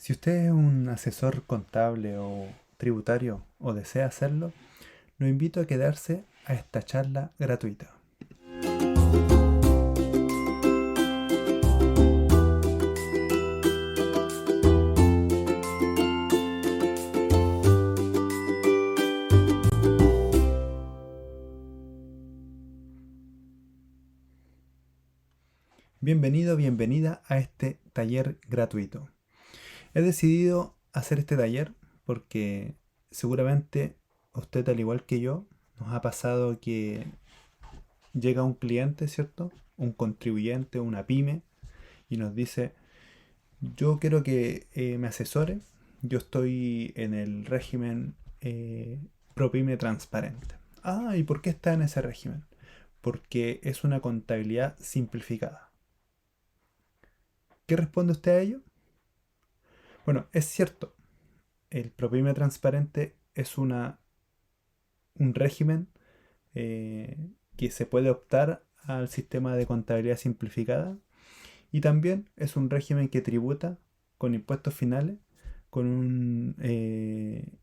Si usted es un asesor contable o tributario o desea hacerlo, lo invito a quedarse a esta charla gratuita. Bienvenido, bienvenida a este taller gratuito. He decidido hacer este taller porque seguramente usted, al igual que yo, nos ha pasado que llega un cliente, ¿cierto? Un contribuyente, una pyme, y nos dice: yo quiero que me asesore. Yo estoy en el régimen ProPyme transparente. Ah, ¿y por qué está en ese régimen? Porque es una contabilidad simplificada. ¿Qué responde usted a ello? Bueno, es cierto, el ProPyme transparente es un régimen eh, que se puede optar al sistema de contabilidad simplificada, y también es un régimen que tributa con impuestos finales, con un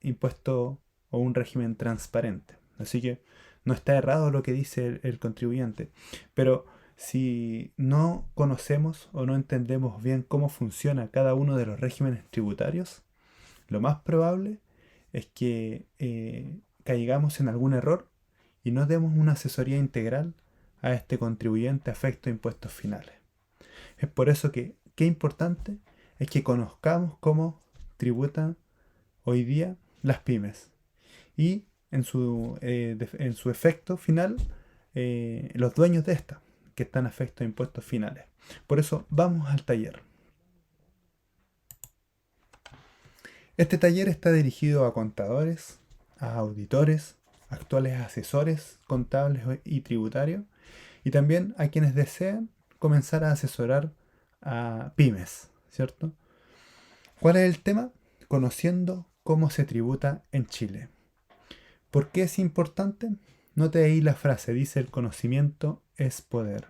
impuesto o un régimen transparente. Así que no está errado lo que dice el contribuyente. Pero si no conocemos o no entendemos bien cómo funciona cada uno de los regímenes tributarios, lo más probable es que caigamos en algún error y no demos una asesoría integral a este contribuyente a efecto de impuestos finales. Es por eso que, qué importante es que conozcamos cómo tributan hoy día las pymes y en su efecto final los dueños de estas, que están a efecto de impuestos finales. Por eso vamos al taller. Este taller está dirigido a contadores, a auditores, actuales asesores contables y tributarios, y también a quienes desean comenzar a asesorar a pymes, ¿cierto? ¿Cuál es el tema? Conociendo cómo se tributa en Chile. ¿Por qué es importante? Note ahí la frase, dice: el conocimiento es poder.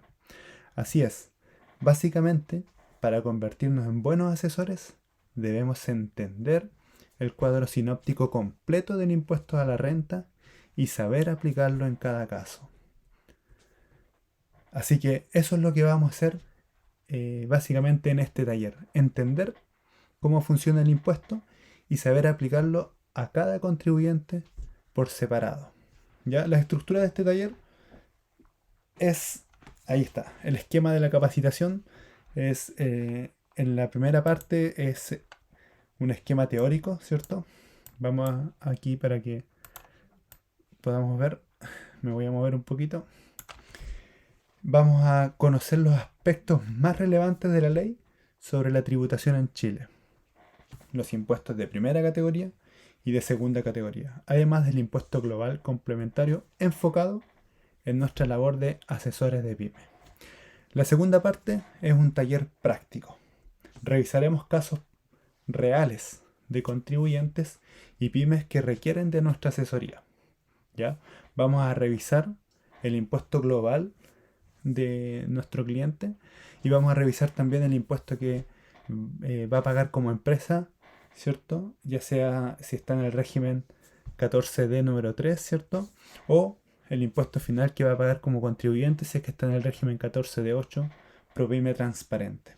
Así es, básicamente, para convertirnos en buenos asesores, debemos entender el cuadro sinóptico completo del impuesto a la renta y saber aplicarlo en cada caso. Así que eso es lo que vamos a hacer básicamente en este taller: entender cómo funciona el impuesto y saber aplicarlo a cada contribuyente por separado. ¿Ya? La estructura de este taller es, ahí está, el esquema de la capacitación es, en la primera parte es un esquema teórico, ¿cierto? Aquí para que podamos ver, me voy a mover un poquito. Vamos a conocer los aspectos más relevantes de la ley sobre la tributación en Chile: los impuestos de primera categoría y de segunda categoría, además del impuesto global complementario enfocado en nuestra labor de asesores de pyme. La segunda parte es un taller práctico. Revisaremos casos reales de contribuyentes y pymes que requieren de nuestra asesoría. ¿Ya? Vamos a revisar el impuesto global de nuestro cliente y vamos a revisar también el impuesto que va a pagar como empresa, ¿cierto? Ya sea si está en el régimen 14D número 3, ¿cierto? O el impuesto final que va a pagar como contribuyente si es que está en el régimen 14D8, ProPyme transparente.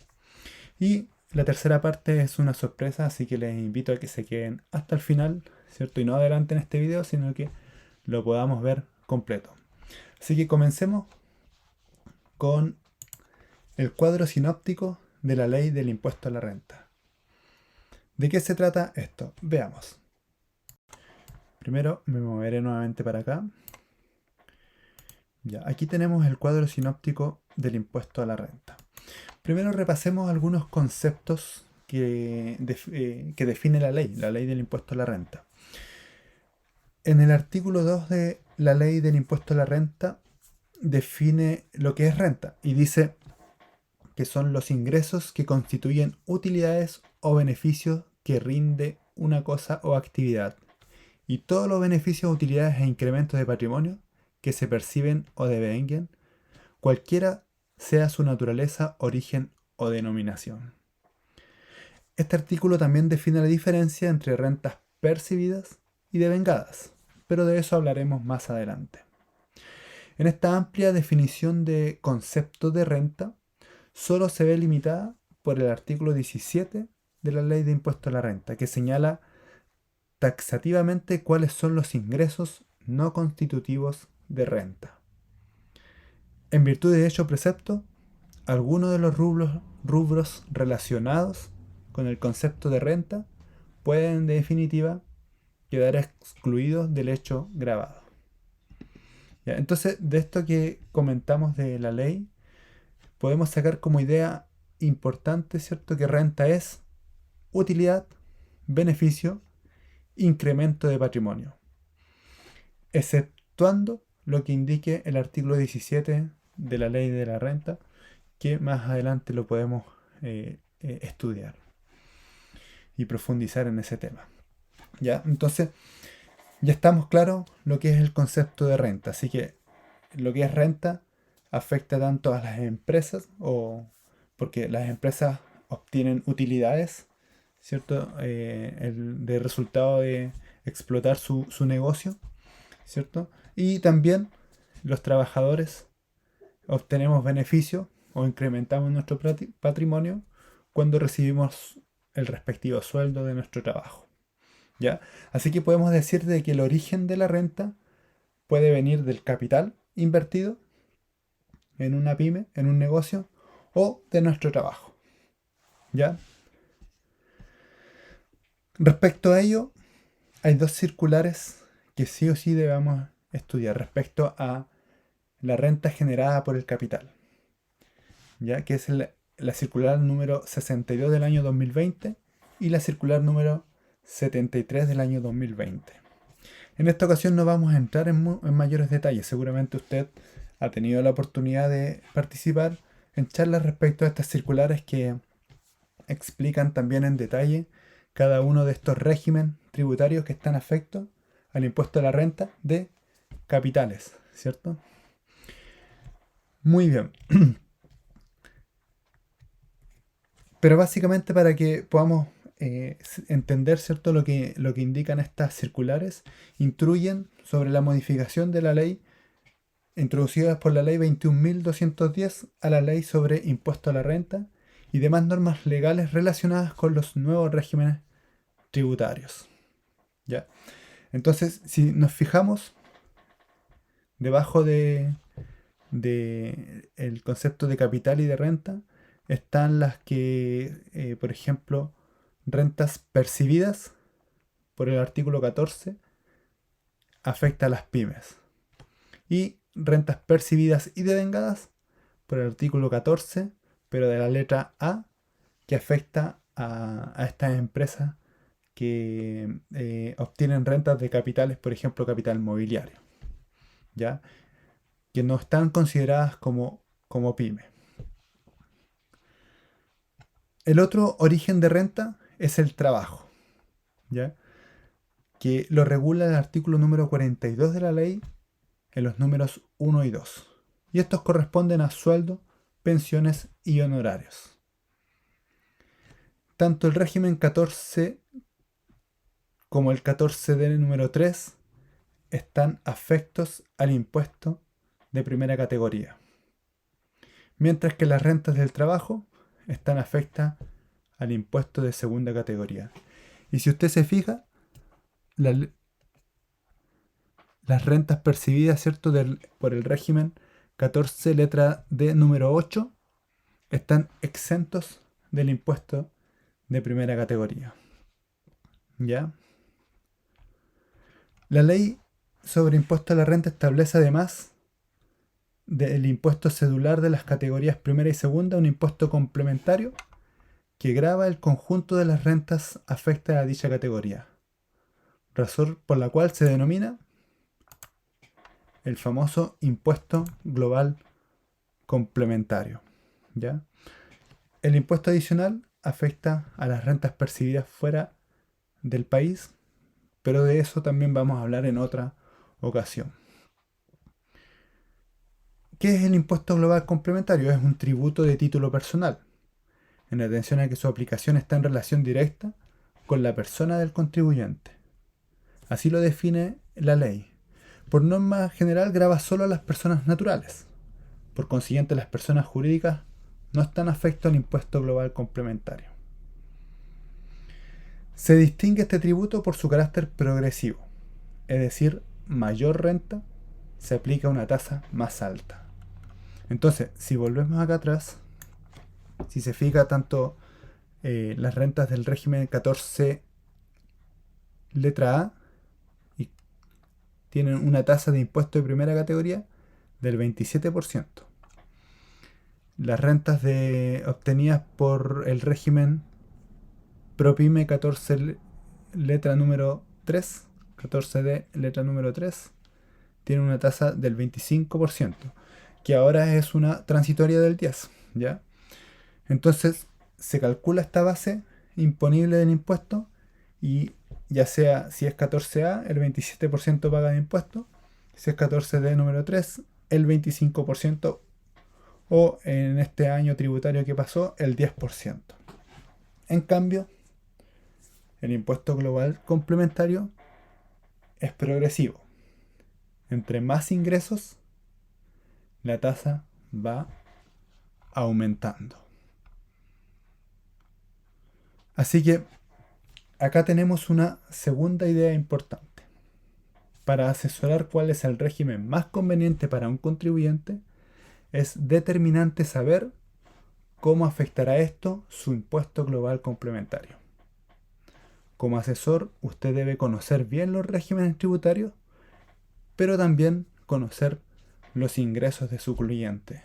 Y la tercera parte es una sorpresa, así que les invito a que se queden hasta el final, ¿cierto? Y no adelanten este video, sino que lo podamos ver completo. Así que comencemos con el cuadro sinóptico de la ley del impuesto a la renta. ¿De qué se trata esto? Veamos. Primero me moveré nuevamente para acá. Ya, aquí tenemos el cuadro sinóptico del impuesto a la renta. Primero repasemos algunos conceptos que define la ley del impuesto a la renta. En el artículo 2 de la ley del impuesto a la renta define lo que es renta y dice que son los ingresos que constituyen utilidades o beneficios que rinde una cosa o actividad, y todos los beneficios, utilidades e incrementos de patrimonio que se perciben o devenguen, cualquiera sea su naturaleza, origen o denominación. Este artículo también define la diferencia entre rentas percibidas y devengadas, pero de eso hablaremos más adelante. En esta amplia definición de concepto de renta, solo se ve limitada por el artículo 17 de la Ley de Impuesto a la Renta, que señala taxativamente cuáles son los ingresos no constitutivos de renta. En virtud de dicho precepto, algunos de los rubros relacionados con el concepto de renta pueden en definitiva quedar excluidos del hecho grabado. ¿Ya? Entonces, de esto que comentamos de la ley, podemos sacar como idea importante, ¿cierto?, que renta es utilidad, beneficio, incremento de patrimonio, exceptuando lo que indique el artículo 17 de la ley de la renta, que más adelante lo podemos estudiar y profundizar en ese tema. ¿Ya? Entonces, ya estamos claros lo que es el concepto de renta. Así que lo que es renta afecta tanto a las empresas, porque las empresas obtienen utilidades, ¿cierto? De resultado de explotar su negocio, ¿cierto? Y también los trabajadores obtenemos beneficio o incrementamos nuestro patrimonio cuando recibimos el respectivo sueldo de nuestro trabajo. ¿Ya? Así que podemos decir de que el origen de la renta puede venir del capital invertido en una pyme, en un negocio, o de nuestro trabajo. ¿Ya? Respecto a ello, hay dos circulares que sí o sí debemos estudiar respecto a la renta generada por el capital. ¿Ya? Que es la circular número 62 del año 2020 y la circular número 73 del año 2020. En esta ocasión no vamos a entrar en mayores detalles. Seguramente usted ha tenido la oportunidad de participar en charlas respecto a estas circulares que explican también en detalle cada uno de estos regímenes tributarios que están afectos al impuesto a la renta de capitales, ¿cierto? Muy bien. Pero básicamente para que podamos entender, ¿cierto?, lo que indican estas circulares, instruyen sobre la modificación de la ley introducidas por la ley 21.210 a la ley sobre impuesto a la renta y demás normas legales relacionadas con los nuevos regímenes tributarios. ¿Ya? Entonces, si nos fijamos, debajo de el concepto de capital y de renta, están las que, por ejemplo, rentas percibidas por el artículo 14 afecta a las pymes. Y rentas percibidas y devengadas por el artículo 14, pero de la letra A, que afecta a estas empresas que obtienen rentas de capitales, por ejemplo, capital mobiliario, ¿ya? Que no están consideradas como pyme. El otro origen de renta es el trabajo, ¿ya? Que lo regula el artículo número 42 de la ley en los números 1 y 2. Y estos corresponden a sueldo, pensiones y honorarios. Tanto el régimen 14 como el 14D número 3 están afectos al impuesto de primera categoría, mientras que las rentas del trabajo están afectas al impuesto de segunda categoría. Y si usted se fija, las rentas percibidas, ¿cierto?, por el régimen 14 letra D número 8 están exentos del impuesto de primera categoría. ¿Ya? La ley sobre impuesto a la renta establece además del impuesto cedular de las categorías primera y segunda un impuesto complementario que grava el conjunto de las rentas afectas a dicha categoría, razón por la cual se denomina el famoso impuesto global complementario. ¿Ya? El impuesto adicional afecta a las rentas percibidas fuera del país, pero de eso también vamos a hablar en otra ocasión. ¿Qué es el impuesto global complementario? Es un tributo de título personal, en atención a que su aplicación está en relación directa con la persona del contribuyente. Así lo define la ley. Por norma general grava solo a las personas naturales. Por consiguiente, las personas jurídicas no están afectas al impuesto global complementario. Se distingue este tributo por su carácter progresivo, es decir, mayor renta se aplica una tasa más alta. Entonces, si volvemos acá atrás, si se fija tanto las rentas del régimen 14 letra A y tienen una tasa de impuesto de primera categoría del 27%. Las rentas obtenidas por el régimen ProPyme 14 letra número 3, 14D letra número 3, tiene una tasa del 25%, que ahora es una transitoria del 10%, ¿ya? Entonces, se calcula esta base imponible del impuesto y ya sea si es 14A, el 27% paga de impuesto, si es 14D número 3, el 25%, o en este año tributario que pasó, el 10%. En cambio, el impuesto global complementario es progresivo. Entre más ingresos, la tasa va aumentando. Así que acá tenemos una segunda idea importante. Para asesorar cuál es el régimen más conveniente para un contribuyente, es determinante saber cómo afectará esto su impuesto global complementario. Como asesor, usted debe conocer bien los regímenes tributarios, pero también conocer los ingresos de su cliente.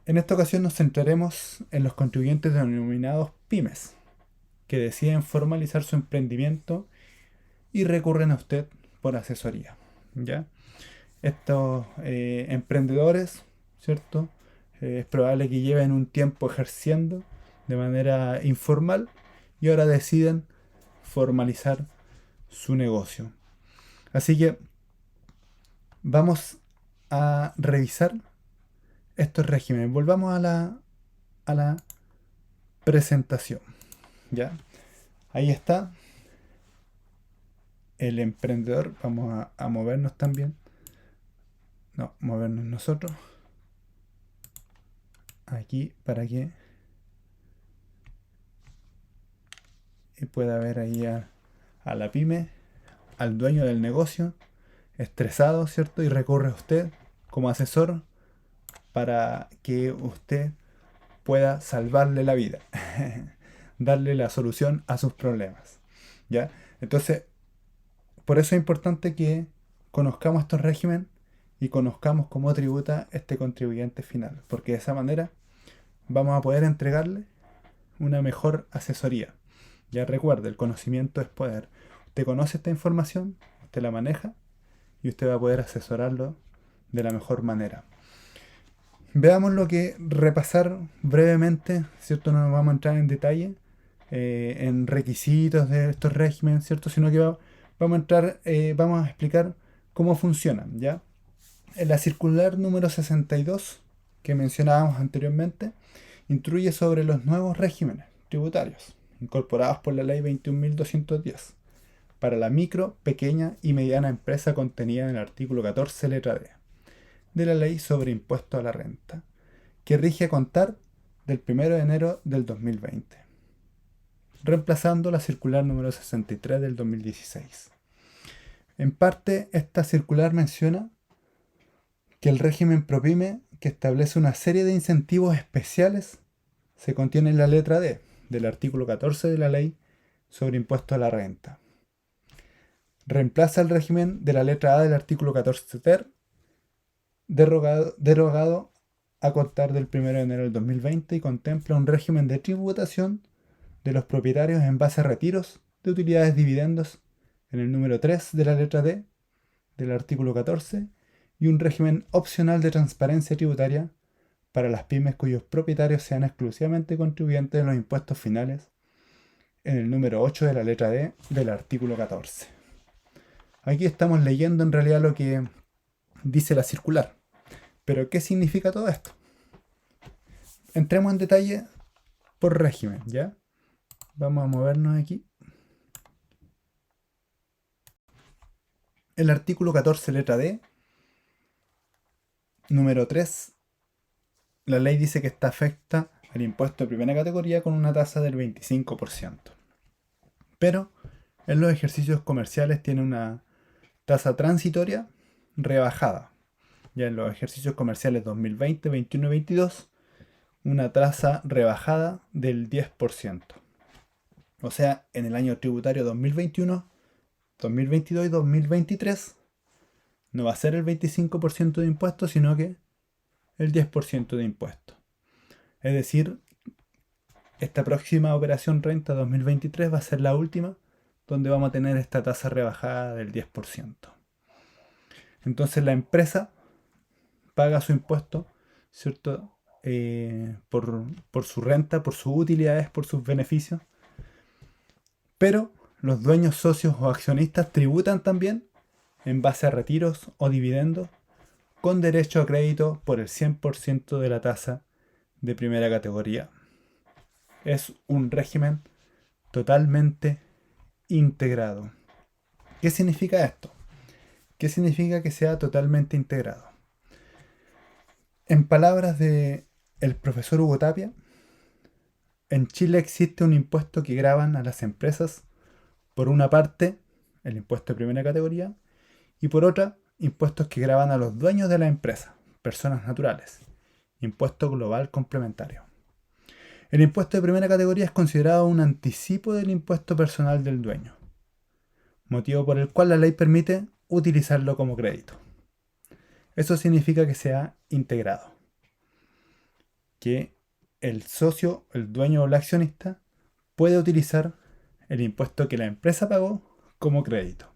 En esta ocasión nos centraremos en los contribuyentes denominados pymes, que deciden formalizar su emprendimiento y recurren a usted por asesoría, ¿ya? Estos emprendedores, ¿cierto? Es probable que lleven un tiempo ejerciendo de manera informal y ahora deciden formalizar su negocio. Así que vamos a revisar estos regímenes. Volvamos a la presentación, ¿ya? Ahí está el emprendedor. Vamos a movernos también. No, movernos nosotros. Aquí para que pueda ver ahí a la pyme, al dueño del negocio, estresado, ¿cierto? Y recurre a usted como asesor para que usted pueda salvarle la vida, darle la solución a sus problemas, ¿ya? Entonces, por eso es importante que conozcamos estos regímenes y conozcamos cómo tributa este contribuyente final, porque de esa manera vamos a poder entregarle una mejor asesoría. Ya recuerde, el conocimiento es poder. Usted conoce esta información, usted la maneja y usted va a poder asesorarlo de la mejor manera. Veamos lo que repasar brevemente, ¿cierto? No nos vamos a entrar en detalle en requisitos de estos regímenes, ¿cierto? Sino que vamos a entrar, vamos a explicar cómo funcionan, ¿ya? En la circular número 62 que mencionábamos anteriormente, instruye sobre los nuevos regímenes tributarios incorporados por la ley 21.210 para la micro, pequeña y mediana empresa contenida en el artículo 14 letra D de la ley sobre impuesto a la renta, que rige a contar del 1 de enero del 2020, reemplazando la circular número 63 del 2016. En parte, esta circular menciona que el régimen ProPyme, que establece una serie de incentivos especiales, se contiene en la letra D del artículo 14 de la ley sobre impuesto a la renta. Reemplaza el régimen de la letra A del artículo 14 ter, derogado a contar del 1 de enero del 2020 y contempla un régimen de tributación de los propietarios en base a retiros de utilidades dividendos en el número 3 de la letra D del artículo 14 y un régimen opcional de transparencia tributaria para las pymes cuyos propietarios sean exclusivamente contribuyentes de los impuestos finales en el número 8 de la letra D del artículo 14. Aquí estamos leyendo en realidad lo que dice la circular. Pero ¿qué significa todo esto? entremos en detalle por régimen, ¿ya? Vamos a movernos aquí. El artículo 14, letra D, número 3, la ley dice que esta afecta al impuesto de primera categoría con una tasa del 25%. Pero en los ejercicios comerciales tiene una tasa transitoria rebajada. Ya en los ejercicios comerciales 2020, 21 y 22, una tasa rebajada del 10%. O sea, en el año tributario 2021, 2022 y 2023 no va a ser el 25% de impuestos, sino que el 10% de impuestos. Es decir, esta próxima operación renta 2023 va a ser la última donde vamos a tener esta tasa rebajada del 10%. Entonces la empresa paga su impuesto, ¿cierto? Por su renta, por sus utilidades, por sus beneficios. Pero los dueños, socios o accionistas tributan también en base a retiros o dividendos con derecho a crédito por el 100% de la tasa de primera categoría. Es un régimen totalmente integrado. ¿Qué significa esto? ¿Qué significa que sea totalmente integrado? En palabras de el profesor Hugo Tapia, en Chile existe un impuesto que graban a las empresas, por una parte, el impuesto de primera categoría, y por otra, impuestos que graban a los dueños de la empresa, personas naturales, impuesto global complementario. El impuesto de primera categoría es considerado un anticipo del impuesto personal del dueño, motivo por el cual la ley permite utilizarlo como crédito. Eso significa que sea integrado, que el socio, el dueño o el accionista puede utilizar el impuesto que la empresa pagó como crédito.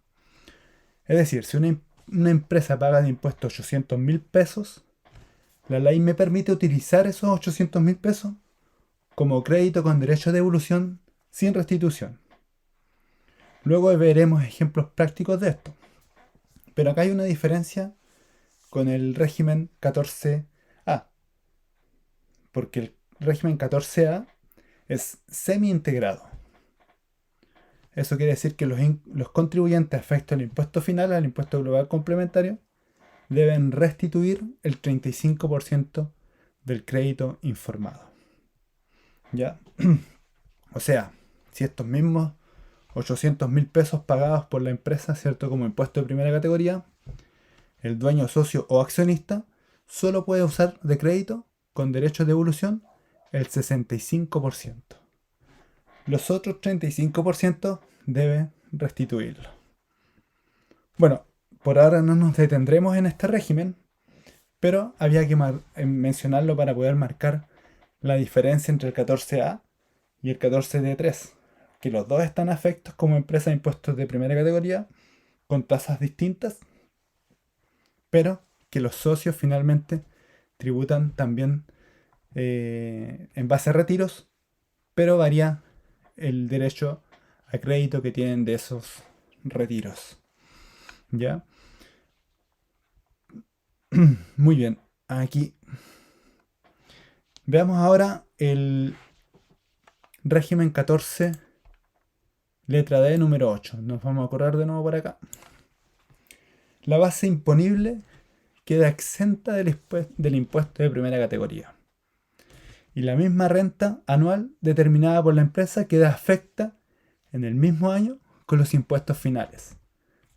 Es decir, si una empresa paga de impuesto 800.000 pesos, la ley me permite utilizar esos 800.000 pesos como crédito con derecho de devolución sin restitución. Luego veremos ejemplos prácticos de esto. Pero acá hay una diferencia con el régimen 14A, porque el régimen 14A es semi-integrado. Eso quiere decir que los contribuyentes afectos al impuesto final, al impuesto global complementario, deben restituir el 35% del crédito informado. ¿Ya? O sea, si estos mismos 800.000 pesos pagados por la empresa, ¿cierto? Como impuesto de primera categoría, el dueño, socio o accionista solo puede usar de crédito con derecho de devolución el 65%. Los otros 35% debe restituirlo. Bueno, por ahora no nos detendremos en este régimen, pero había que mencionarlo para poder marcar la diferencia entre el 14A y el 14D3, que los dos están afectos como empresa de impuestos de primera categoría con tasas distintas, pero que los socios finalmente tributan también en base a retiros, pero varía el derecho a crédito que tienen de esos retiros. ¿Ya? Muy bien. Aquí veamos ahora el régimen 14, letra D, número 8. Nos vamos a correr de nuevo por acá. La base imponible queda exenta del impuesto de primera categoría. Y la misma renta anual determinada por la empresa queda afecta en el mismo año con los impuestos finales,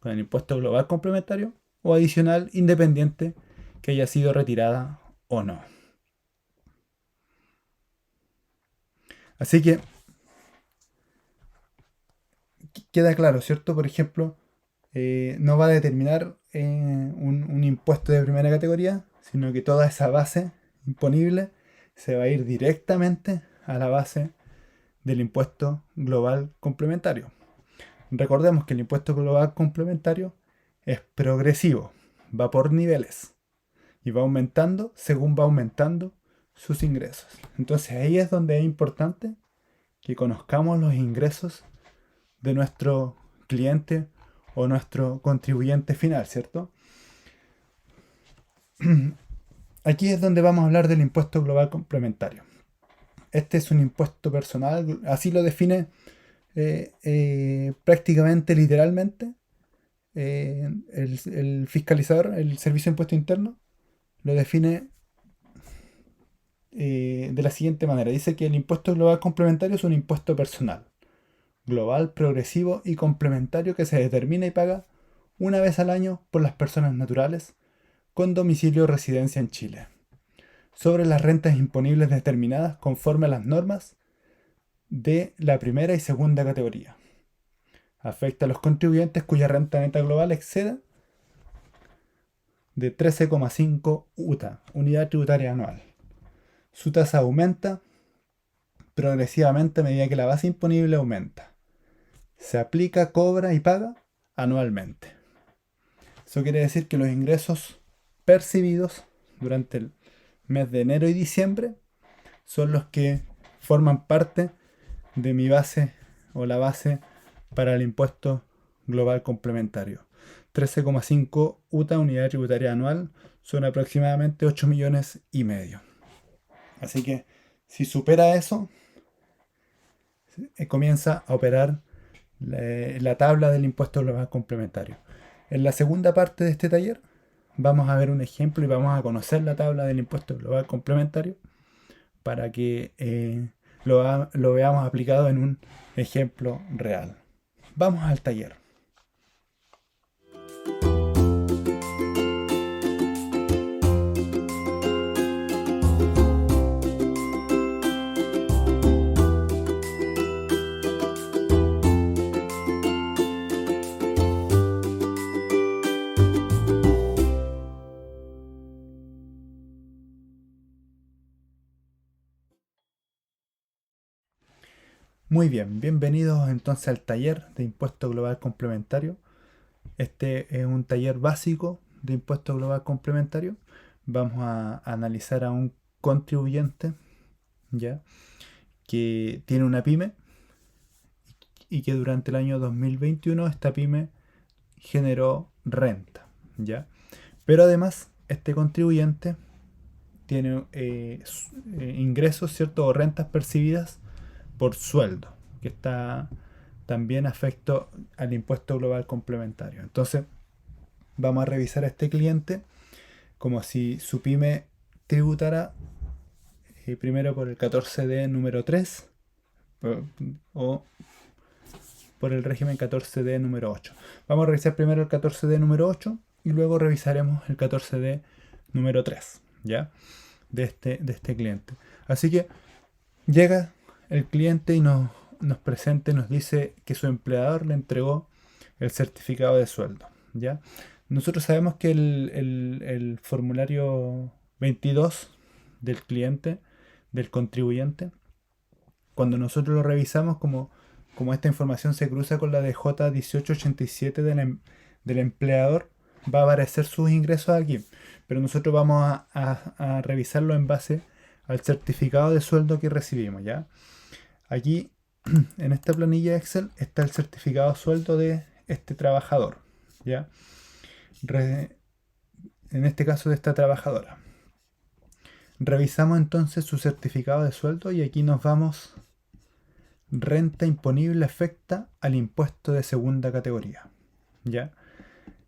con el impuesto global complementario o adicional independiente que haya sido retirada o no. Así que queda claro, ¿cierto? Por ejemplo, no va a determinar un impuesto de primera categoría, sino que toda esa base imponible se va a ir directamente a la base del impuesto global complementario. Recordemos que el impuesto global complementario es progresivo, va por niveles y va aumentando según va aumentando sus ingresos. Entonces ahí es donde es importante que conozcamos los ingresos de nuestro cliente o nuestro contribuyente final, ¿cierto? Aquí es donde vamos a hablar del impuesto global complementario. este es un impuesto personal, así lo define prácticamente literalmente el fiscalizador, el Servicio de Impuesto Interno, lo define de la siguiente manera. Dice que el impuesto global complementario es un impuesto personal, global, progresivo y complementario que se determina y paga una vez al año por las personas naturales con domicilio o residencia en Chile, sobre las rentas imponibles determinadas conforme a las normas de la primera y segunda categoría. Afecta a los contribuyentes cuya renta neta global exceda de 13,5 UTA, unidad tributaria anual. Su tasa aumenta progresivamente a medida que la base imponible aumenta. Se aplica, cobra y paga anualmente. Eso quiere decir que los ingresos percibidos durante el mes de enero y diciembre son los que forman parte de mi base o la base para el impuesto global complementario. 13,5 UTA, unidad tributaria anual, son aproximadamente 8 millones y medio. Así que si supera eso, comienza a operar la tabla del impuesto global complementario. En la segunda parte de este taller vamos a ver un ejemplo y vamos a conocer la tabla del impuesto global complementario para que lo veamos aplicado en un ejemplo real. Vamos al taller. Muy bien, bienvenidos entonces al taller de impuesto global complementario. Este es un taller básico de impuesto global complementario. Vamos a analizar a un contribuyente, ¿ya?, que tiene una pyme y que durante el año 2021 esta pyme generó renta, ¿ya? Pero además este contribuyente tiene ingresos, ¿cierto?, o rentas percibidas por sueldo, que está también afecto al impuesto global complementario. Entonces, vamos a revisar a este cliente como si su pyme tributara primero por el 14D número 3 o por el régimen 14D número 8. Vamos a revisar primero el 14D número 8 y luego revisaremos el 14D número 3, ¿ya?, de este cliente. Así que llega el cliente y nos presenta y nos dice que su empleador le entregó el certificado de sueldo, ¿ya? Nosotros sabemos que el formulario 22 del cliente, del contribuyente, cuando nosotros lo revisamos, como esta información se cruza con la de J1887 del empleador, va a aparecer sus ingresos aquí. Pero nosotros vamos a revisarlo en base al certificado de sueldo que recibimos, ¿ya? Aquí, en esta planilla Excel, está el certificado de sueldo de este trabajador, ¿ya? En este caso de esta trabajadora. Revisamos entonces su certificado de sueldo y aquí nos vamos: renta imponible afecta al impuesto de segunda categoría, ¿ya?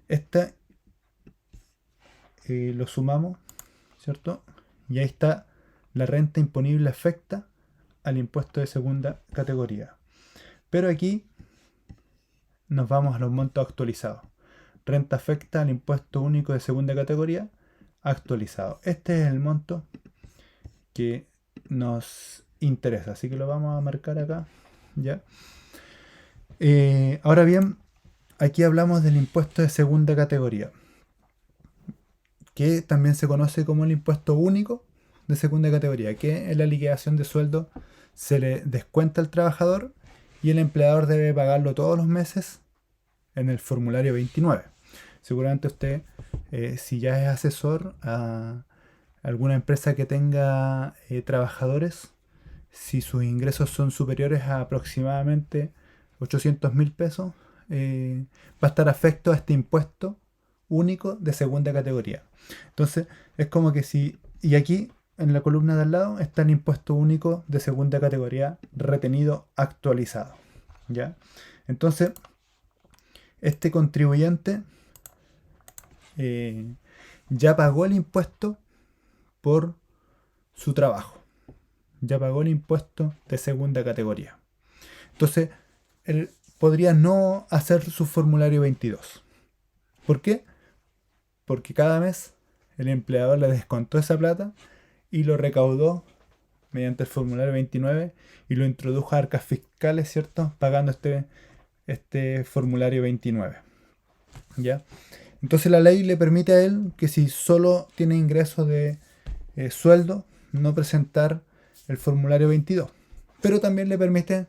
Este lo sumamos, ¿cierto? Y ahí está: la renta imponible afecta al impuesto de segunda categoría. Pero aquí nos vamos a los montos actualizados. Renta afecta al impuesto único de segunda categoría actualizado. Este es el monto que nos interesa, así que lo vamos a marcar acá, ¿ya? Ahora bien, aquí hablamos del impuesto de segunda categoría, que también se conoce como el impuesto único de segunda categoría, que en la liquidación de sueldo se le descuenta al trabajador y el empleador debe pagarlo todos los meses en el formulario 29. Seguramente usted, si ya es asesor a alguna empresa que tenga trabajadores, si sus ingresos son superiores a aproximadamente 800.000 pesos, va a estar afecto a este impuesto único de segunda categoría. Entonces, es como que si... Y aquí en la columna de al lado está el impuesto único de segunda categoría retenido actualizado. ¿Ya? Entonces, este contribuyente ya pagó el impuesto por su trabajo. Ya pagó el impuesto de segunda categoría. Entonces, él podría no hacer su formulario 22. ¿Por qué? Porque cada mes el empleador le descontó esa plata y lo recaudó mediante el formulario 29 y lo introdujo a arcas fiscales, ¿cierto? Pagando este formulario 29. ¿Ya? Entonces la ley le permite a él que si solo tiene ingresos de sueldo, no presentar el formulario 22. Pero también le permite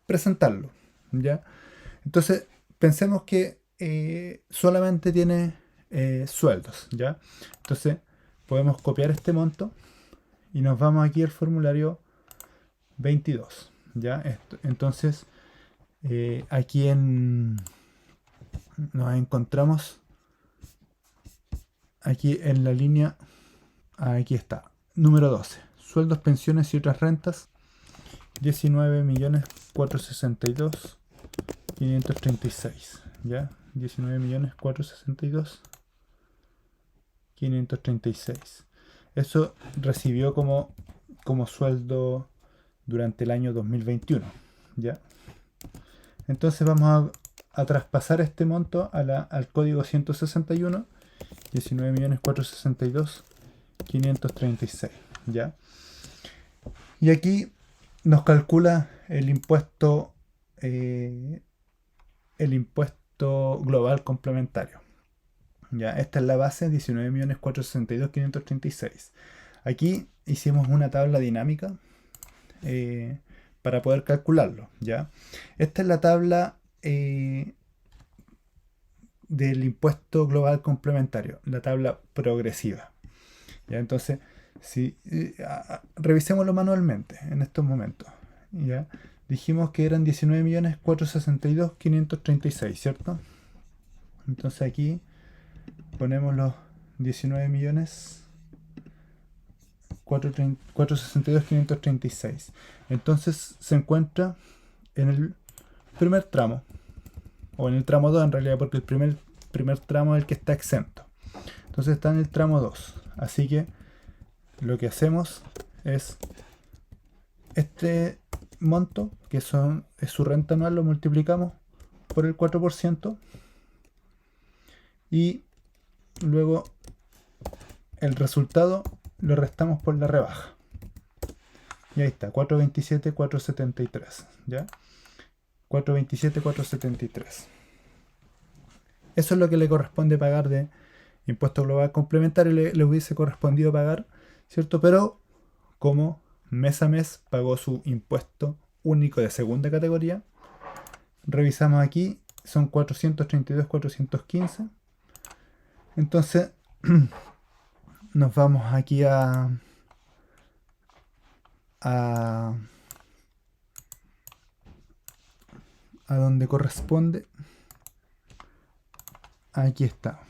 presentarlo. ¿Ya? Entonces, pensemos que solamente tiene sueldos. ¿Ya? Entonces, podemos copiar este monto y nos vamos aquí al formulario 22. ¿Ya? Entonces, aquí nos encontramos aquí en la línea, aquí está, número 12, sueldos, pensiones y otras rentas, 19.462.536, ¿ya? 19.462.536. Eso recibió como sueldo durante el año 2021, ¿ya? Entonces vamos a traspasar este monto al código 161, 19.462.536, ¿ya? Y aquí nos calcula el impuesto global complementario. ¿Ya? Esta es la base, 19.462.536. Aquí hicimos una tabla dinámica para poder calcularlo, ¿ya? Esta es la tabla del impuesto global complementario, la tabla progresiva. ¿Ya? Entonces, si revisémoslo manualmente en estos momentos. ¿Ya? Dijimos que eran 19.462.536, ¿cierto? Entonces aquí ponemos los 19.462.536. Entonces se encuentra en el primer tramo, o en el tramo 2 en realidad, porque el primer tramo es el que está exento. Entonces está en el tramo 2. Así que lo que hacemos es este monto, que es su renta anual, lo multiplicamos por el 4% y luego el resultado lo restamos por la rebaja. Y ahí está, 427.473, ¿ya? 427.473. Eso es lo que le corresponde pagar de impuesto global complementario. Le hubiese correspondido pagar, ¿cierto? Pero como mes a mes pagó su impuesto único de segunda categoría, revisamos aquí, son 432.415. Entonces nos vamos aquí a donde corresponde. Aquí está.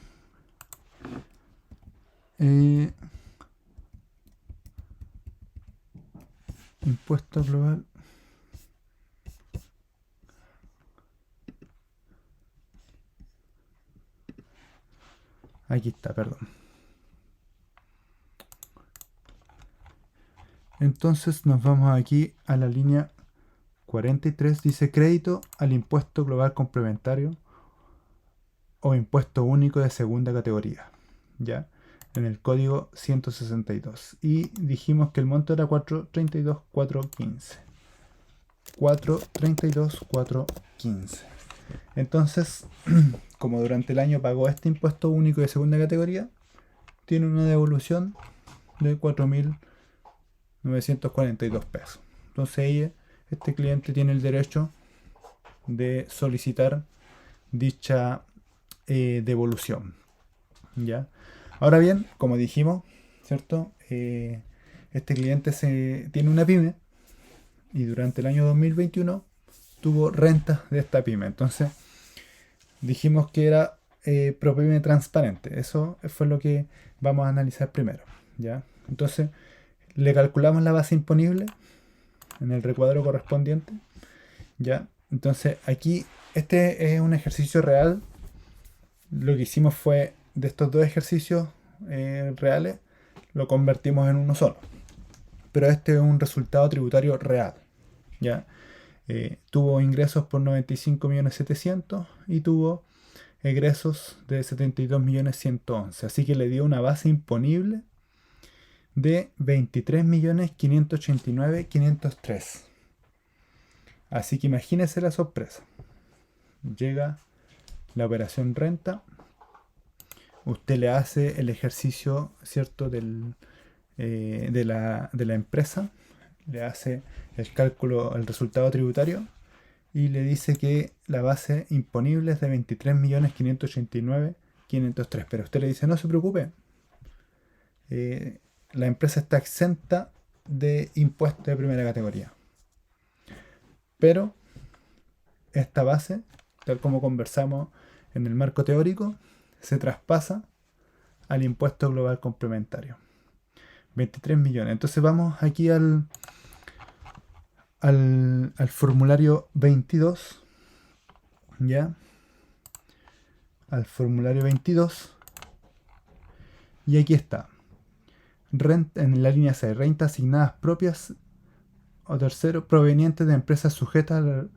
Impuesto global. Aquí está, perdón. Entonces nos vamos aquí a la línea 43, dice crédito al impuesto global complementario o impuesto único de segunda categoría, ¿ya? En el código 162. Y dijimos que el monto era 432.415. 432.415. Entonces, como durante el año pagó este impuesto único de segunda categoría, tiene una devolución de 4.942 pesos. Entonces este cliente tiene el derecho de solicitar dicha devolución, ¿ya? Ahora bien, como dijimos, ¿cierto? Este cliente tiene una pyme y durante el año 2021 tuvo rentas de esta pyme. Entonces dijimos que era ProPyme transparente. Eso fue lo que vamos a analizar primero, ¿ya? Entonces Le calculamos la base imponible en el recuadro correspondiente. ¿Ya? Entonces aquí este es un ejercicio real. Lo que hicimos fue de estos dos ejercicios reales, lo convertimos en uno solo. Pero este es un resultado tributario real. ¿Ya? Tuvo ingresos por 95.700.000 y tuvo egresos de 72.111.000. Así que le dio una base imponible de 23.589.503. Así que imagínese la sorpresa. Llega la operación renta. Usted le hace el ejercicio, ¿cierto?, de la empresa. Le hace el cálculo, el resultado tributario. Y le dice que la base imponible es de 23.589.503. Pero usted le dice, no se preocupe. La empresa está exenta de impuestos de primera categoría. Pero esta base, tal como conversamos en el marco teórico, se traspasa al impuesto global complementario. 23 millones. Entonces vamos aquí al formulario 22. ¿Ya? Al formulario 22. Y aquí está. Renta, en la línea C, rentas asignadas propias o tercero provenientes de empresas sujetas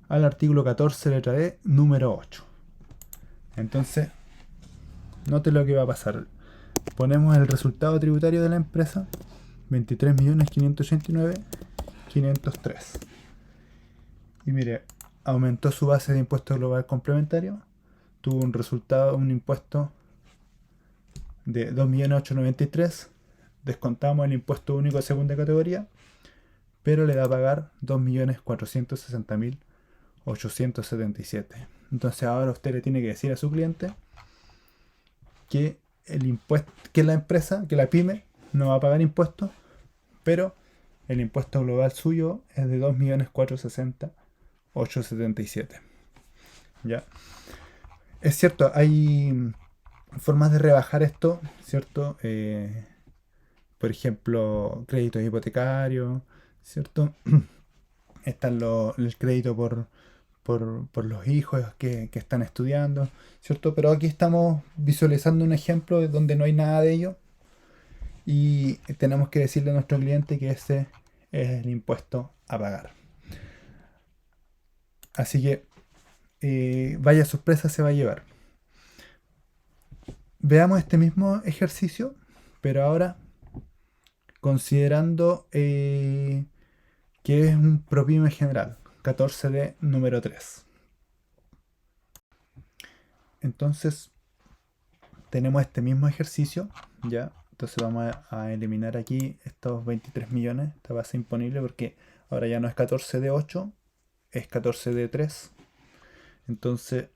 al artículo 14, letra E, número 8. Entonces, note lo que va a pasar. Ponemos el resultado tributario de la empresa, 23.589.503. Y mire, aumentó su base de impuesto global complementario, tuvo un resultado, un impuesto de 2.893.000, descontamos el impuesto único de segunda categoría, pero le da a pagar 2.460.877. Entonces ahora usted le tiene que decir a su cliente que el impuesto, que la empresa, que la pyme, no va a pagar impuestos, pero el impuesto global suyo es de 2.460.877. ¿Ya? Es cierto, hay formas de rebajar esto, ¿cierto? Por ejemplo, créditos hipotecarios, ¿cierto? Está el crédito por los hijos que están estudiando, ¿cierto? Pero aquí estamos visualizando un ejemplo donde no hay nada de ello y tenemos que decirle a nuestro cliente que ese es el impuesto a pagar. Así que vaya sorpresa se va a llevar. Veamos este mismo ejercicio, pero ahora considerando que es un ProPyme general, 14D número 3. Entonces, tenemos este mismo ejercicio, ¿ya? Entonces vamos a eliminar aquí estos 23 millones, esta base imponible, porque ahora ya no es 14D8, es 14D3. Entonces,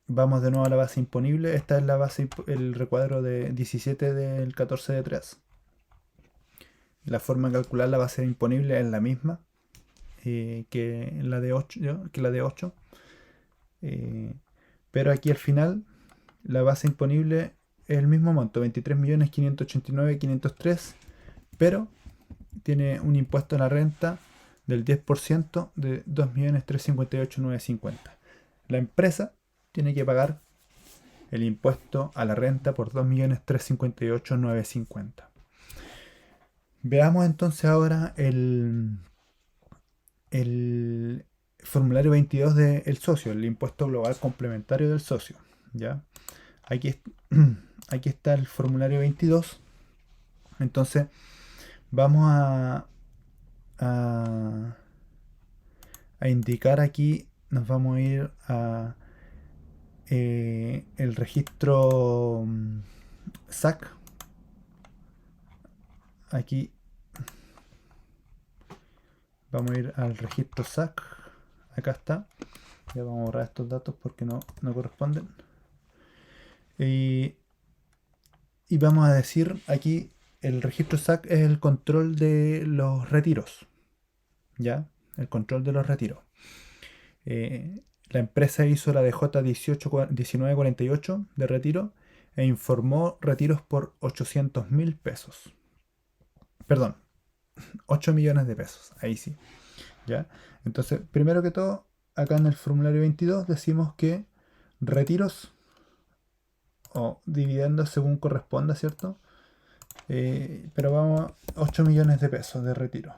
vamos de nuevo a la base imponible. Esta es la base, el recuadro de 17 del 14D3. La forma de calcular la base imponible es la misma que la de 8. Pero aquí al final la base imponible es el mismo monto, 23.589.503, pero tiene un impuesto a la renta del 10% de 2.358.950. La empresa tiene que pagar el impuesto a la renta por 2.358.950. Veamos entonces ahora el formulario 22 del socio, el impuesto global complementario del socio. ¿Ya? Aquí, aquí está el formulario 22. Entonces vamos a indicar aquí, nos vamos a ir a el registro SAC. Aquí vamos a ir al registro SAC. Acá está. Ya vamos a borrar estos datos porque no corresponden. Y vamos a decir aquí, el registro SAC es el control de los retiros. ¿Ya? El control de los retiros. La empresa hizo la DJ 1948 de retiro e informó retiros por 800.000 pesos. Perdón, 8 millones de pesos. Ahí sí. ¿Ya? Entonces, primero que todo, acá en el formulario 22 decimos que retiros o dividendos según corresponda, ¿cierto? Pero vamos a 8 millones de pesos de retiro.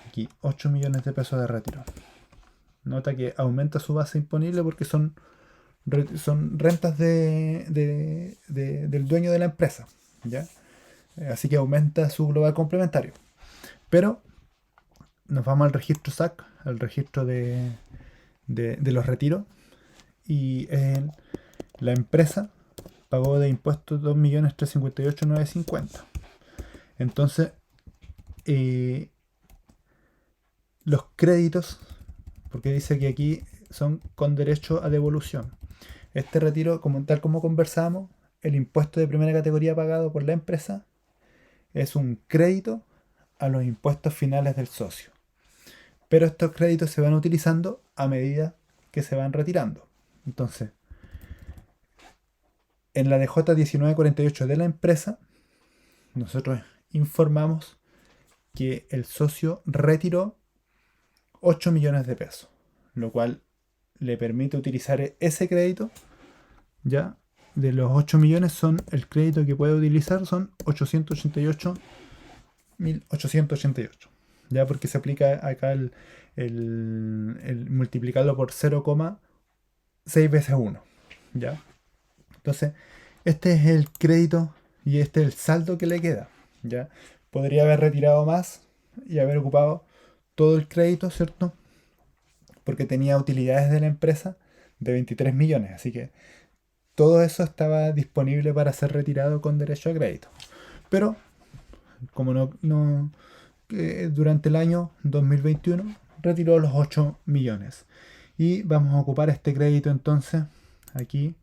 Aquí, 8 millones de pesos de retiro. Nota que aumenta su base imponible porque son rentas del dueño de la empresa. ¿Ya? Así que aumenta su global complementario. Pero nos vamos al registro SAC, al registro de los retiros. Y la empresa pagó de impuestos 2.358.950. Entonces, los créditos, porque dice que aquí son con derecho a devolución. Este retiro, tal como conversamos, el impuesto de primera categoría pagado por la empresa es un crédito a los impuestos finales del socio. Pero estos créditos se van utilizando a medida que se van retirando. Entonces, en la DJ 1948 de la empresa, nosotros informamos que el socio retiró 8 millones de pesos, lo cual le permite utilizar ese crédito. Ya de los 8 millones el crédito que puede utilizar son 888.888. Ya porque se aplica acá el multiplicarlo por 0,6 veces 1. ¿Ya? Entonces, este es el crédito y este es el saldo que le queda. ¿Ya? Podría haber retirado más y haber ocupado todo el crédito, ¿cierto? Porque tenía utilidades de la empresa de 23 millones. Así que todo eso estaba disponible para ser retirado con derecho a crédito. Pero, como durante el año 2021 retiró los 8 millones. Y vamos a ocupar este crédito entonces aquí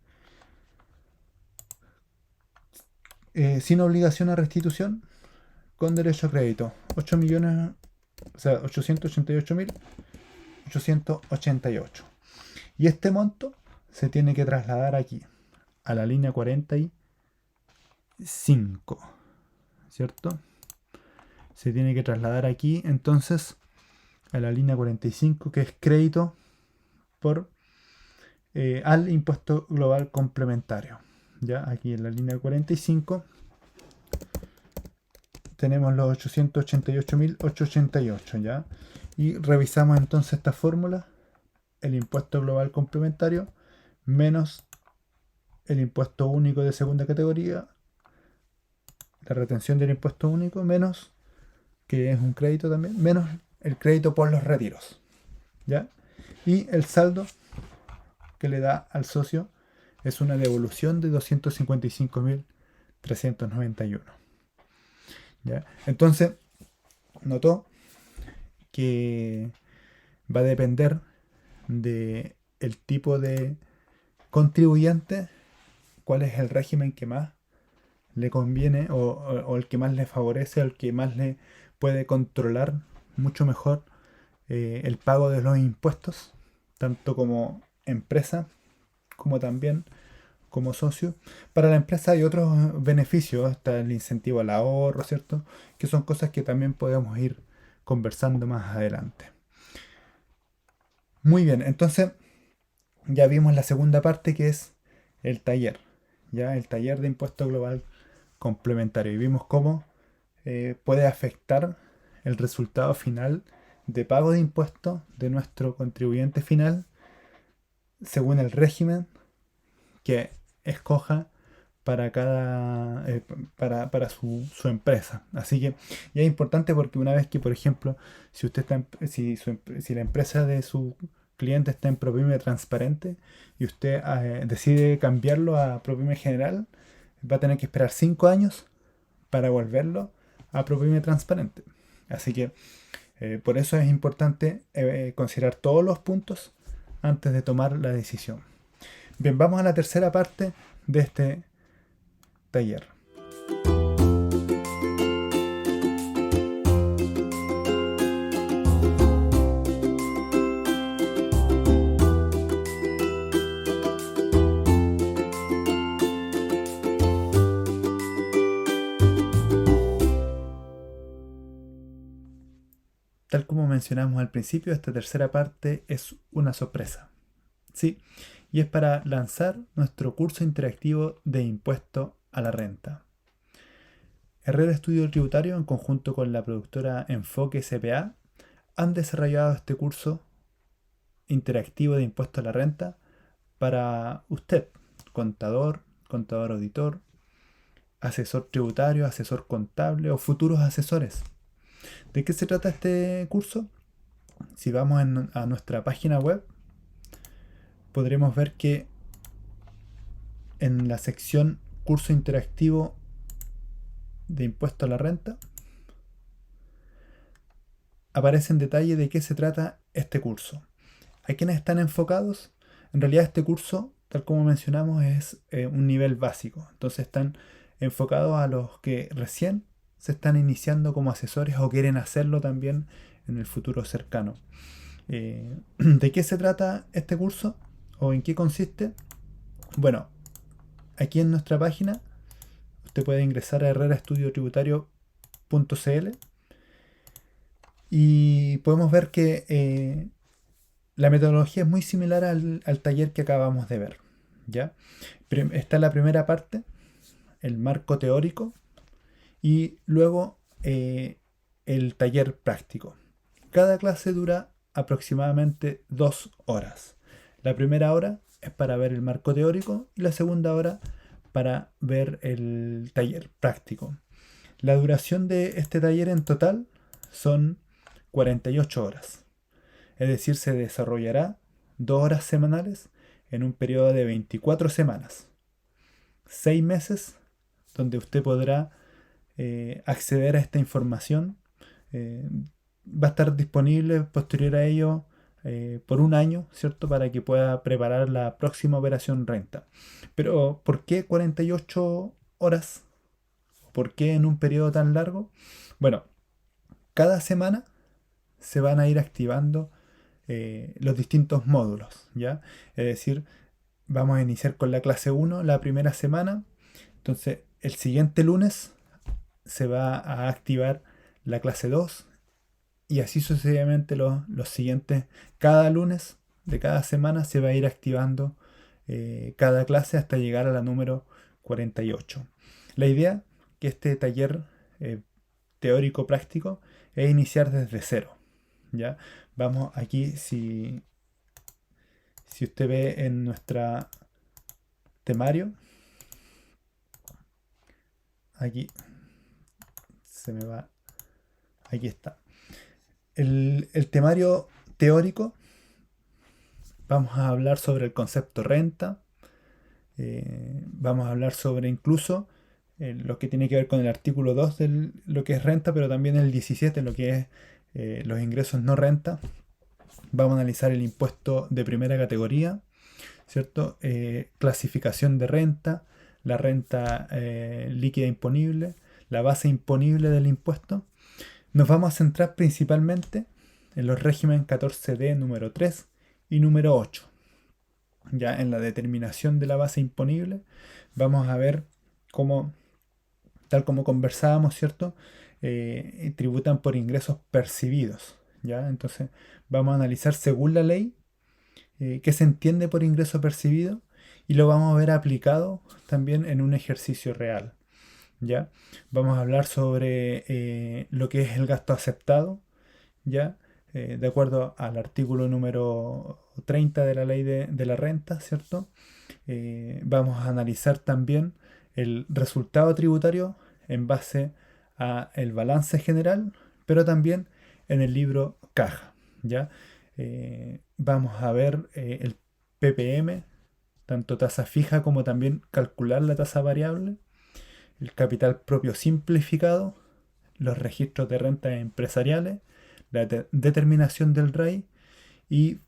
sin obligación a restitución con derecho a crédito. 8 millones, o sea, 888.888. Y este monto se tiene que trasladar aquí, a la línea 45, ¿cierto? Se tiene que trasladar aquí entonces a la línea 45, que es crédito por al impuesto global complementario. Ya aquí en la línea 45 tenemos los 888.888, ¿ya? Y revisamos entonces esta fórmula: el impuesto global complementario menos el impuesto único de segunda categoría, la retención del impuesto único, menos, que es un crédito también, menos el crédito por los retiros, ¿ya? Y el saldo que le da al socio es una devolución de 255.391. ¿Ya? Entonces, notó que va a depender de el tipo de contribuyente, cuál es el régimen que más le conviene o el que más le favorece, el que más le puede controlar mucho mejor el pago de los impuestos, tanto como empresa como también como socio. Para la empresa hay otros beneficios, está el incentivo al ahorro, ¿cierto? Que son cosas que también podemos ir conversando más adelante. Muy bien, entonces ya vimos la segunda parte, que es el taller, ya el taller de impuesto global complementario, y vimos cómo puede afectar el resultado final de pago de impuestos de nuestro contribuyente final según el régimen que escoja para para su empresa. Así que ya es importante, porque una vez que, por ejemplo, si usted está si la empresa de su cliente está en ProPyme transparente y usted decide cambiarlo a ProPyme general, va a tener que esperar 5 años para volverlo a ProPyme transparente. Así que por eso es importante considerar todos los puntos antes de tomar la decisión. Bien, vamos a la tercera parte de este taller. tal como mencionamos al principio, esta tercera parte es una sorpresa. Sí, y es para lanzar nuestro curso interactivo de impuesto a la renta. Herrera Estudio Tributario, en conjunto con la productora Enfoque CPA, han desarrollado este curso interactivo de impuesto a la renta para usted, contador, contador auditor, asesor tributario, asesor contable o futuros asesores. ¿De qué se trata este curso? Si vamos a nuestra página web, podremos ver que en la sección curso interactivo de impuesto a la renta aparece en detalle de qué se trata este curso. ¿A quiénes están enfocados? En realidad este curso, tal como mencionamos, es un nivel básico. Entonces están enfocados a los que recién se están iniciando como asesores o quieren hacerlo también en el futuro cercano. ¿De qué se trata este curso? ¿O en qué consiste? Bueno, aquí en nuestra página usted puede ingresar a herreraestudiotributario.cl y podemos ver que la metodología es muy similar al taller que acabamos de ver. ¿Ya? Está la primera parte, el marco teórico, y luego el taller práctico. Cada clase dura aproximadamente 2 horas. La primera hora es para ver el marco teórico y la segunda hora para ver el taller práctico. La duración de este taller en total son 48 horas. Es decir, se desarrollará 2 horas semanales en un periodo de 24 semanas. 6 meses donde usted podrá acceder a esta información. Va a estar disponible posterior a ello por un año, ¿cierto? Para que pueda preparar la próxima operación renta. Pero, ¿por qué 48 horas? ¿Por qué en un periodo tan largo? Bueno, cada semana se van a ir activando los distintos módulos, ¿ya? Es decir, vamos a iniciar con la clase 1 la primera semana. Entonces, el siguiente lunes se va a activar la clase 2 y así sucesivamente los siguientes. Cada lunes de cada semana se va a ir activando cada clase hasta llegar a la número 48. La idea que este taller teórico práctico es iniciar desde cero. ¿Ya? Vamos aquí, si usted ve en nuestra temario, aquí se me va, aquí está. El temario teórico, vamos a hablar sobre el concepto renta, vamos a hablar sobre incluso lo que tiene que ver con el artículo 2 de lo que es renta, pero también el 17, lo que es los ingresos no renta. Vamos a analizar el impuesto de primera categoría, ¿cierto? Clasificación de renta, la renta líquida imponible, la base imponible del impuesto. Nos vamos a centrar principalmente en los regímenes 14D número 3 y número 8. Ya en la determinación de la base imponible vamos a ver cómo, tal como conversábamos, ¿cierto? Tributan por ingresos percibidos. ¿Ya? Entonces vamos a analizar según la ley qué se entiende por ingreso percibido y lo vamos a ver aplicado también en un ejercicio real. ¿Ya? Vamos a hablar sobre lo que es el gasto aceptado, ¿ya? De acuerdo al artículo número 30 de la ley de la renta, ¿cierto? Vamos a analizar también el resultado tributario en base a el balance general, pero también en el libro caja, ¿ya? Vamos a ver el PPM, tanto tasa fija como también calcular la tasa variable, el capital propio simplificado, los registros de rentas empresariales, la determinación del REI y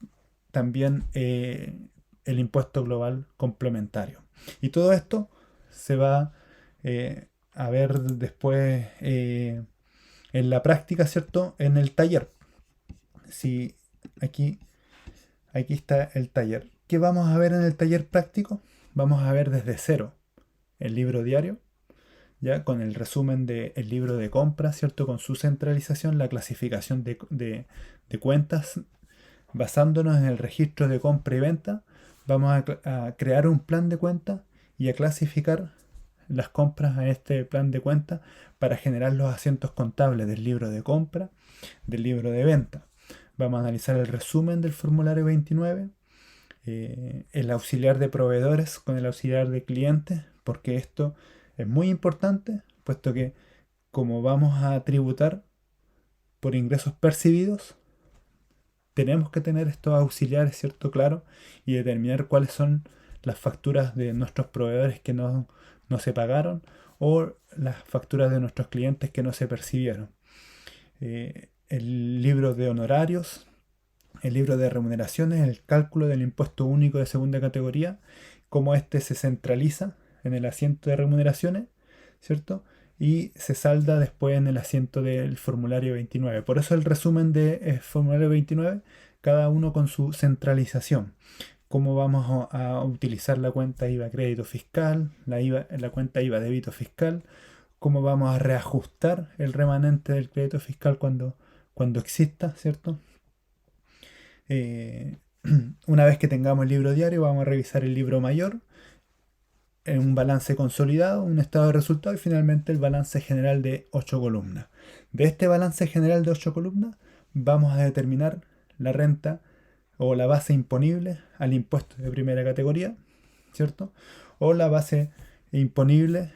también el impuesto global complementario. Y todo esto se va a ver después en la práctica, ¿cierto? En el taller. Si aquí, aquí está el taller. ¿Qué vamos a ver en el taller práctico? Vamos a ver desde cero el libro diario. ya con el resumen del libro de compra, ¿cierto? Con su centralización, la clasificación de cuentas, basándonos en el registro de compra y venta, vamos a crear un plan de cuenta y a clasificar las compras a este plan de cuenta para generar los asientos contables del libro de compra, del libro de venta. Vamos a analizar el resumen del formulario 29, el auxiliar de proveedores con el auxiliar de clientes, porque esto es muy importante, puesto que como vamos a tributar por ingresos percibidos, tenemos que tener estos auxiliares, ¿cierto? Claro, y determinar cuáles son las facturas de nuestros proveedores que no se pagaron o las facturas de nuestros clientes que no se percibieron. El libro de honorarios, el libro de remuneraciones, el cálculo del impuesto único de segunda categoría, cómo este se centraliza en el asiento de remuneraciones, ¿cierto? Y se salda después en el asiento del formulario 29. Por eso el resumen del formulario 29, cada uno con su centralización. Cómo vamos a utilizar la cuenta IVA crédito fiscal, la cuenta IVA débito fiscal, cómo vamos a reajustar el remanente del crédito fiscal cuando exista, ¿cierto? Eh, una vez que tengamos el libro diario, vamos a revisar el libro mayor, un balance consolidado, un estado de resultado y finalmente el balance general de 8 columnas. De este balance general de 8 columnas vamos a determinar la renta o la base imponible al impuesto de primera categoría, ¿cierto? O la base imponible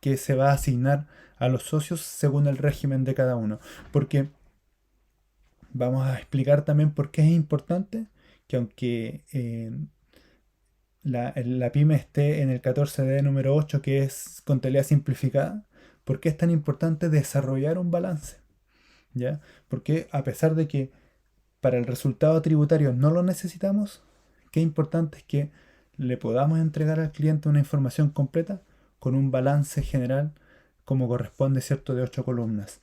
que se va a asignar a los socios según el régimen de cada uno. Porque vamos a explicar también por qué es importante que aunque la pyme esté en el 14D número 8, que es contabilidad simplificada, ¿por qué es tan importante desarrollar un balance? ¿Ya? Porque a pesar de que para el resultado tributario no lo necesitamos, qué importante es que le podamos entregar al cliente una información completa con un balance general como corresponde, ¿cierto?, de 8 columnas.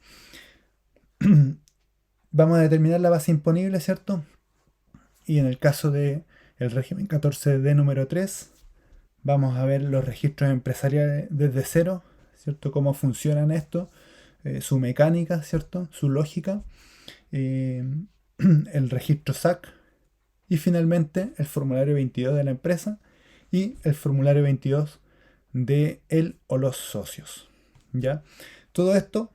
Vamos a determinar la base imponible, ¿cierto? Y en el caso de el régimen 14D número 3, vamos a ver los registros empresariales desde cero, ¿cierto? Cómo funcionan esto, su mecánica, ¿cierto? Su lógica, eh, el registro SAC y finalmente el formulario 22 de la empresa y el formulario 22 de él o los socios. ¿Ya? Todo esto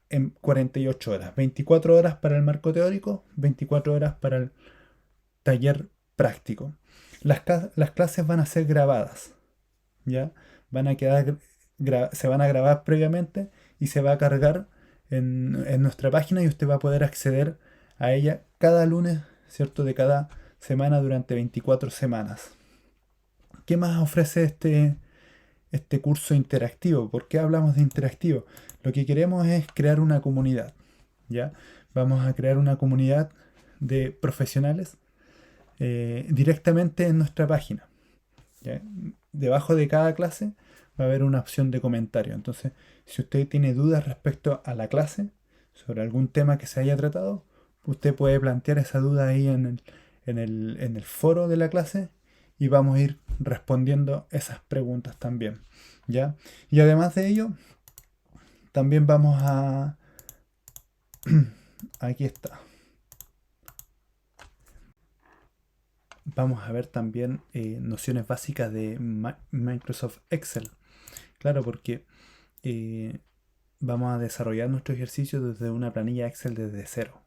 en 48 horas. 24 horas para el marco teórico, 24 horas para el taller práctico. Las clases van a ser grabadas, ¿ya? Van a quedar, se van a grabar previamente y se va a cargar en nuestra página y usted va a poder acceder a ella cada lunes, ¿cierto? De cada semana durante 24 semanas. ¿Qué más ofrece este curso interactivo? ¿Por qué hablamos de interactivo? Lo que queremos es crear una comunidad, ¿ya? Vamos a crear una comunidad de profesionales directamente en nuestra página, ¿ya? Debajo de cada clase va a haber una opción de comentario. Entonces, si usted tiene dudas respecto a la clase, sobre algún tema que se haya tratado, usted puede plantear esa duda ahí en el foro de la clase y vamos a ir respondiendo esas preguntas también, ¿ya? Y además de ello, también vamos a... Aquí está. Vamos a ver también nociones básicas de Microsoft Excel. Claro, porque eh, vamos a desarrollar nuestro ejercicio desde una planilla Excel desde cero.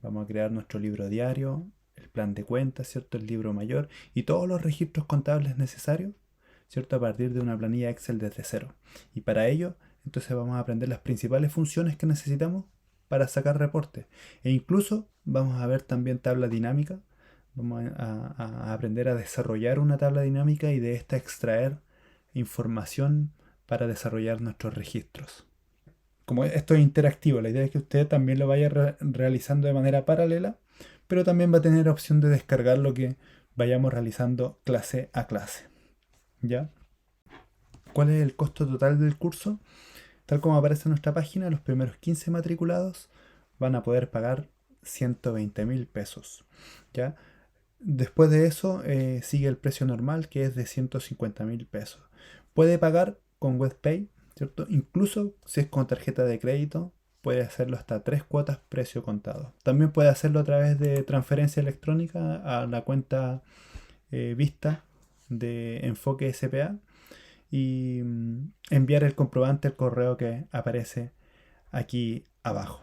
Vamos a crear nuestro libro diario, el plan de cuentas, ¿cierto? El libro mayor y todos los registros contables necesarios, ¿cierto? A partir de una planilla Excel desde cero. Y para ello, entonces vamos a aprender las principales funciones que necesitamos para sacar reportes. E incluso vamos a ver también tabla dinámica. Vamos a aprender a desarrollar una tabla dinámica y de esta extraer información para desarrollar nuestros registros. Como esto es interactivo, la idea es que usted también lo vaya realizando de manera paralela, pero también va a tener opción de descargar lo que vayamos realizando clase a clase. ¿Ya? ¿Cuál es el costo total del curso? Tal como aparece en nuestra página, los primeros 15 matriculados van a poder pagar 120.000 pesos. ¿Ya? Después de eso sigue el precio normal, que es de 150.000 pesos. Puede pagar con WebPay, ¿cierto? Incluso si es con tarjeta de crédito, puede hacerlo hasta 3 cuotas precio contado. También puede hacerlo a través de transferencia electrónica a la cuenta Vista de Enfoque SPA y enviar el comprobante al correo que aparece aquí abajo.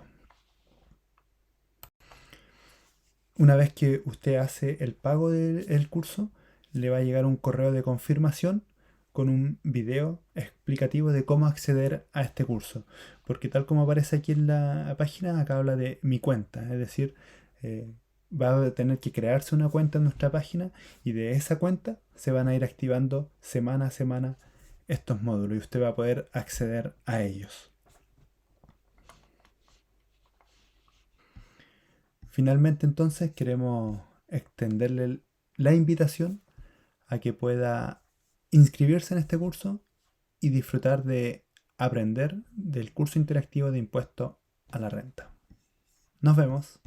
Una vez que usted hace el pago del curso, le va a llegar un correo de confirmación con un video explicativo de cómo acceder a este curso. Porque tal como aparece aquí en la página, acá habla de mi cuenta. Es decir, eh, va a tener que crearse una cuenta en nuestra página y de esa cuenta se van a ir activando semana a semana estos módulos y usted va a poder acceder a ellos. Finalmente entonces queremos extenderle la invitación a que pueda inscribirse en este curso y disfrutar de aprender del curso interactivo de impuesto a la renta. Nos vemos.